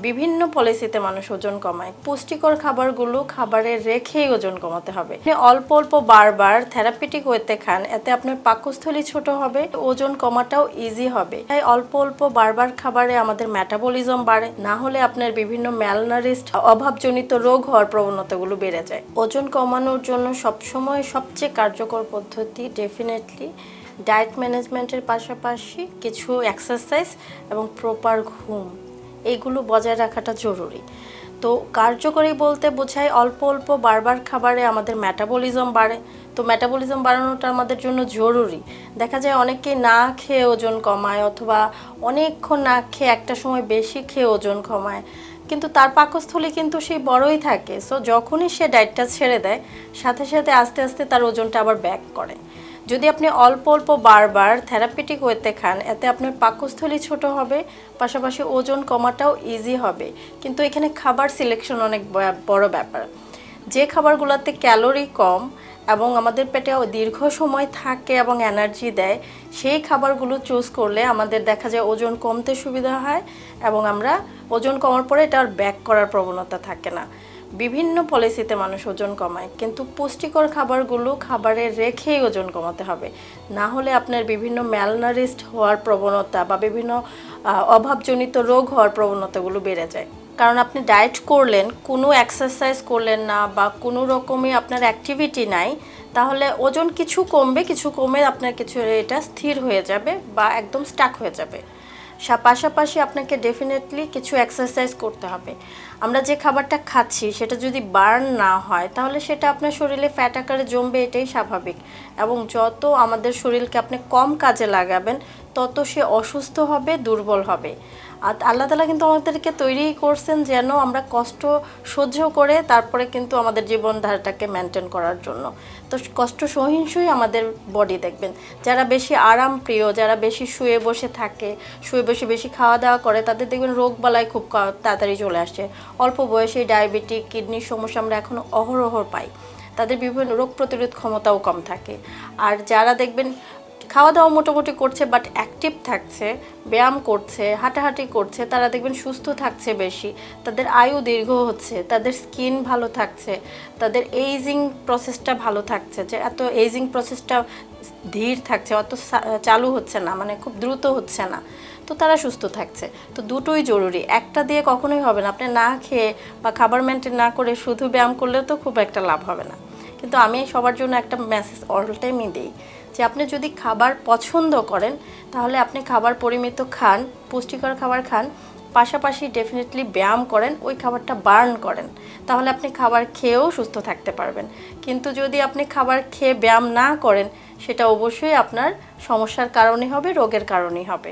বিভিন্ন পলিসিতে মানুষ ওজন কমায়। পুষ্টিকর খাবারগুলো খাবারে রেখেই ওজন কমাতে হবে। আপনি অল্প অল্প বারবার থেরাপিউটিক ওয়েতে খান, এতে আপনার পাকস্থলী ছোট হবে, ওজন কমাটাও ইজি হবে। তাই অল্প অল্প বারবার খাবারে আমাদের মেটাবলিজম বাড়ে, না হলে আপনার বিভিন্ন ম্যালনারিস্ট অভাবজনিত রোগ হওয়ার প্রবণতাগুলো বেড়ে যায়। ওজন কমানোর জন্য সবসময় সবচেয়ে কার্যকর পদ্ধতি ডেফিনেটলি ডায়েট ম্যানেজমেন্টের পাশাপাশি কিছু এক্সারসাইজ এবং প্রপার ঘুম, এইগুলো বজায় রাখাটা জরুরি। তো কার্যকরী বলতে বোঝায় অল্প অল্প বারবার খাবারে আমাদের মেটাবলিজম বাড়ে। তো মেটাবলিজম বাড়ানোটা আমাদের জন্য জরুরি। দেখা যায় অনেকেই না খেয়ে ওজন কমায়, অথবা অনেকক্ষণ না খেয়ে একটা সময় বেশি খেয়ে ওজন কমায়, কিন্তু তার পাকস্থলী কিন্তু সেই বড়ই থাকে। সো যখনই সে ডায়েটটা ছেড়ে দেয়, সাথে সাথে আস্তে আস্তে তার ওজনটা আবার ব্যাক করে। যদি আপনি অল্প অল্প বারবার থেরাপিউটিক ওয়েতে খান, এতে আপনার পাকস্থলী ছোট হবে, পাশাপাশি ওজন কমাটাও ইজি হবে। কিন্তু এখানে খাবার সিলেকশন অনেক বড় ব্যাপার। যে খাবারগুলোতে ক্যালোরি কম এবং আমাদের পেটে দীর্ঘ সময় থাকে এবং এনার্জি দেয়, সেই খাবারগুলো চুজ করলে আমাদের দেখা যায় ওজন কমতে সুবিধা হয়, এবং আমরা ওজন কমার পরে এটা আর ব্যাক করার প্রবণতা থাকে না। বিভিন্ন পলিসিতে মানুষ ওজন কমায়, কিন্তু পুষ্টিকর খাবারগুলো খাবারে রেখেই ওজন কমাতে হবে, না হলে আপনার বিভিন্ন ম্যালনারিস্ট হওয়ার প্রবণতা বা বিভিন্ন অভাবজনিত রোগ হওয়ার প্রবণতাগুলো বেড়ে যায়। কারণ আপনি ডায়েট করলেন, কোনো এক্সারসাইজ করলেন না, বা কোনো রকমই আপনার অ্যাক্টিভিটি নাই, তাহলে ওজন কিছু কমবে, কিছু কমে আপনার কিছু এটা স্থির হয়ে যাবে বা একদম স্টাক হয়ে যাবে। পাশাপাশি আপনাকে ডেফিনেটলি কিছু এক্সারসাইজ করতে হবে। আমরা যে খাবারটা খাচ্ছি সেটা যদি বার্ন না হয়, তাহলে সেটা আপনার শরীরে ফ্যাট আকারে জমবে, এটাই স্বাভাবিক। এবং যত আমাদের শরীরকে আপনি কম কাজে লাগাবেন, তত সে অসুস্থ হবে, দুর্বল হবে। আর আল্লাহ তাআলা কিন্তু আমাদেরকে তৈরি করছেন যেন আমরা কষ্ট সহ্য করে তারপরে কিন্তু আমাদের জীবনধারাটাকে মেনটেন করার জন্য। তো কষ্ট সহিষ্ণুই আমাদের বডি দেখবেন। যারা বেশি আরাম প্রিয়, যারা বেশি শুয়ে বসে থাকে, শুয়ে বসে বেশি খাওয়া দাওয়া করে, তাদের দেখবেন রোগ বালাই খুব তাড়াতাড়ি চলে আসছে। অল্প বয়সে ডায়াবেটিক, কিডনির সমস্যা আমরা এখন অহরহ পাই। তাদের বিভিন্ন রোগ প্রতিরোধ ক্ষমতাও কম থাকে। আর যারা দেখবেন খাওয়া দাওয়া মোটামুটি করছে বাট অ্যাক্টিভ থাকছে, ব্যায়াম করছে, হাঁটাহাঁটি করছে, তারা দেখবেন সুস্থ থাকছে বেশি, তাদের আয়ু দীর্ঘ হচ্ছে, তাদের স্কিন ভালো থাকছে, তাদের এইজিং প্রসেসটা ভালো থাকছে, যে এত এইজিং প্রসেসটা ধীর থাকছে, অত চালু হচ্ছে না, মানে খুব দ্রুত হচ্ছে না। তো তারা সুস্থ থাকছে। তো দুটোই জরুরি, একটা দিয়ে কখনোই হবে না। আপনি না খেয়ে বা খাবার মেনটেন না করে শুধু ব্যায়াম করলেও তো খুব একটা লাভ হবে না। কিন্তু আমি সবার জন্য একটা মেসেজ অল টাইমই দিই, যে আপনি যদি খাবার পছন্দ করেন, তাহলে আপনি খাবার পরিমিত খান, পুষ্টিকর খাবার খান, পাশাপাশি ডেফিনেটলি ব্যায়াম করেন, ওই খাবারটা বার্ন করেন, তাহলে আপনি খাবার খেয়েও সুস্থ থাকতে পারবেন। কিন্তু যদি আপনি খাবার খেয়ে ব্যায়াম না করেন, সেটা অবশ্যই আপনার সমস্যার কারণে হবে, রোগের কারণেই হবে।